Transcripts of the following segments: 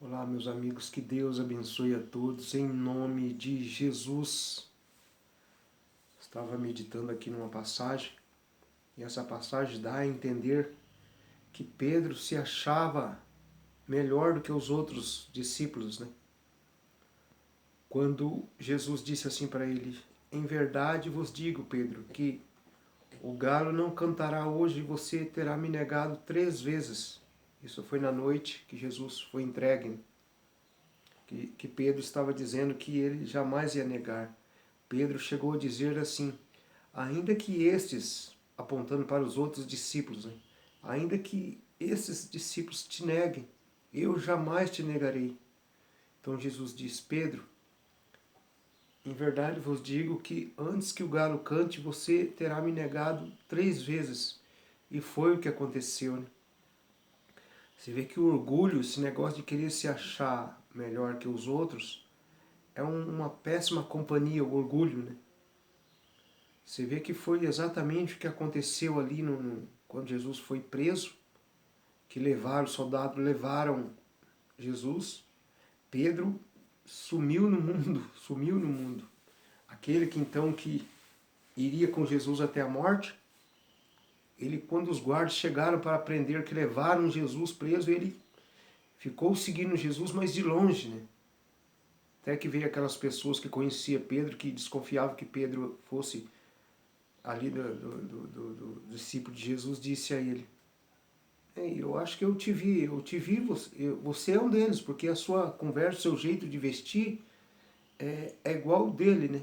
Olá, meus amigos, que Deus abençoe a todos, em nome de Jesus. Estava meditando aqui numa passagem, e essa passagem dá a entender que Pedro se achava melhor do que os outros discípulos, né? Quando Jesus disse assim para ele: em verdade vos digo, Pedro, que o galo não cantará hoje e você terá me negado 3 vezes. Isso foi na noite que Jesus foi entregue, né? Que Pedro estava dizendo que ele jamais ia negar. Pedro chegou a dizer assim: ainda que estes, apontando para os outros discípulos, né? Ainda que esses discípulos te neguem, eu jamais te negarei. Então Jesus diz: Pedro, em verdade vos digo que antes que o galo cante, você terá me negado 3 vezes. E foi o que aconteceu, né? Você vê que o orgulho, esse negócio de querer se achar melhor que os outros, é uma péssima companhia, o orgulho, né? Você vê que foi exatamente o que aconteceu ali quando Jesus foi preso, que os soldados levaram Jesus. Pedro sumiu no mundo, sumiu no mundo. Aquele que então que iria com Jesus até a morte, ele, quando os guardas chegaram para prender, que levaram Jesus preso, ele ficou seguindo Jesus, mas de longe, né? Até que veio aquelas pessoas que conheciam Pedro, que desconfiavam que Pedro fosse ali do discípulo de Jesus, disse a ele: eu acho que eu te vi, você é um deles, porque a sua conversa, o seu jeito de vestir é igual ao dele, né?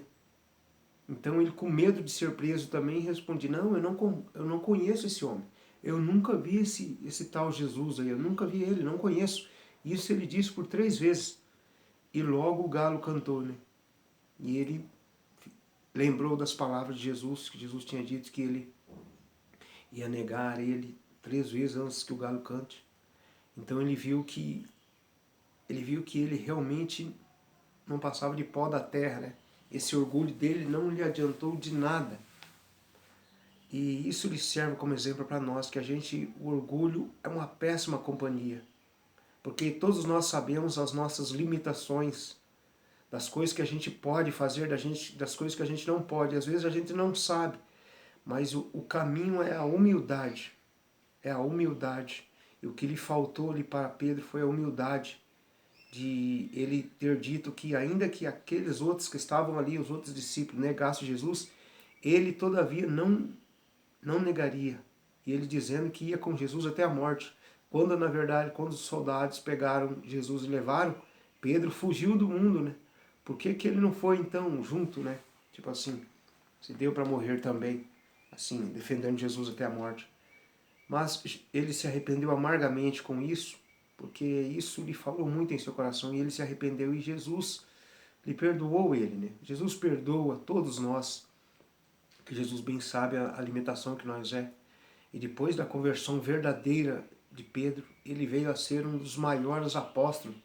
Então ele, com medo de ser preso também, responde: não, eu não conheço esse homem. Eu nunca vi esse tal Jesus aí, eu nunca vi ele, não conheço. Isso ele disse por 3 vezes. E logo o galo cantou, né? E ele lembrou das palavras de Jesus, que Jesus tinha dito que ele ia negar ele 3 vezes antes que o galo cante. Então ele viu que ele realmente não passava de pó da terra, né? Esse orgulho dele não lhe adiantou de nada. E isso lhe serve como exemplo para nós, que o orgulho é uma péssima companhia. Porque todos nós sabemos as nossas limitações, das coisas que a gente pode fazer, das coisas que a gente não pode. Às vezes a gente não sabe, mas o caminho é a humildade. É a humildade. E o que lhe faltou ali para Pedro foi a humildade de ele ter dito que ainda que aqueles outros que estavam ali, os outros discípulos, negassem Jesus, ele todavia não negaria. E ele dizendo que ia com Jesus até a morte. Quando, na verdade, quando os soldados pegaram Jesus e levaram, Pedro fugiu do mundo, né? Por que que ele não foi, então, junto, né? Tipo assim, se deu para morrer também, assim, defendendo Jesus até a morte. Mas ele se arrependeu amargamente com isso, porque isso lhe falou muito em seu coração, e ele se arrependeu, e Jesus lhe perdoou ele, né? Jesus perdoa todos nós, que Jesus bem sabe a limitação que nós é. E depois da conversão verdadeira de Pedro, ele veio a ser um dos maiores apóstolos